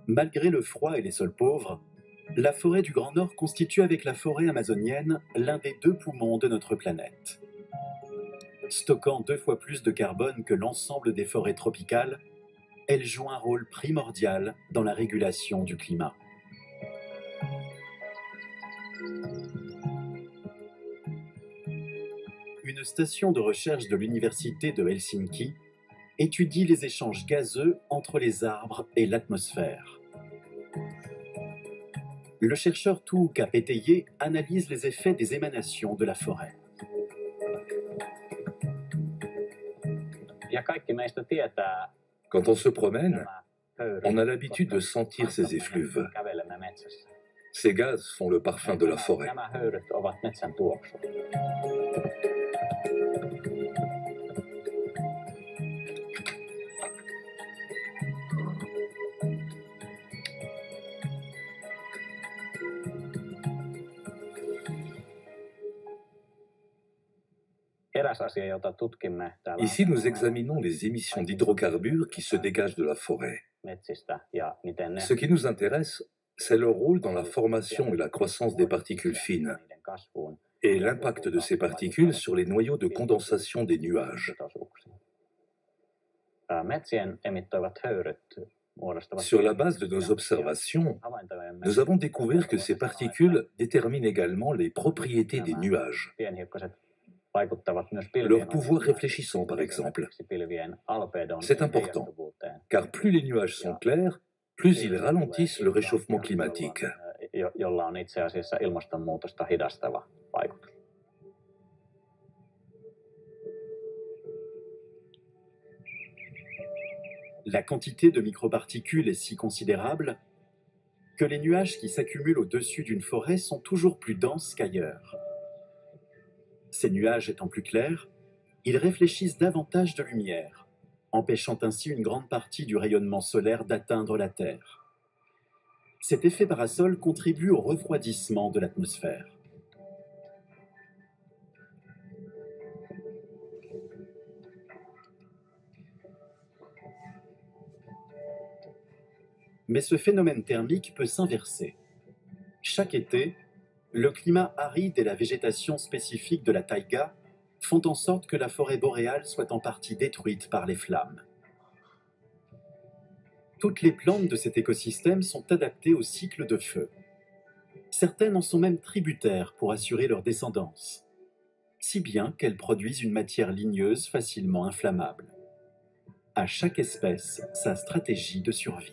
Malgré le froid et les sols pauvres, la forêt du Grand Nord constitue avec la forêt amazonienne l'un des deux poumons de notre planète. Stockant 2 fois plus de carbone que l'ensemble des forêts tropicales, elle joue un rôle primordial dans la régulation du climat. Une station de recherche de l'université de Helsinki étudie les échanges gazeux entre les arbres et l'atmosphère. Le chercheur Tuukka Petäjä analyse les effets des émanations de la forêt. Quand on se promène, on a l'habitude de sentir ces effluves. Ces gaz font le parfum de la forêt. Ici, nous examinons les émissions d'hydrocarbures qui se dégagent de la forêt. Ce qui nous intéresse, c'est leur rôle dans la formation et la croissance des particules fines et l'impact de ces particules sur les noyaux de condensation des nuages. Sur la base de nos observations, nous avons découvert que ces particules déterminent également les propriétés des nuages. Leur pouvoir réfléchissant, par exemple. C'est important, car plus les nuages sont clairs, plus ils ralentissent le réchauffement climatique. La quantité de microparticules est si considérable que les nuages qui s'accumulent au-dessus d'une forêt sont toujours plus denses qu'ailleurs. Ces nuages étant plus clairs, ils réfléchissent davantage de lumière, empêchant ainsi une grande partie du rayonnement solaire d'atteindre la Terre. Cet effet parasol contribue au refroidissement de l'atmosphère. Mais ce phénomène thermique peut s'inverser. Chaque été, le climat aride et la végétation spécifique de la taïga font en sorte que la forêt boréale soit en partie détruite par les flammes. Toutes les plantes de cet écosystème sont adaptées au cycle de feu. Certaines en sont même tributaires pour assurer leur descendance, si bien qu'elles produisent une matière ligneuse facilement inflammable. À chaque espèce, sa stratégie de survie.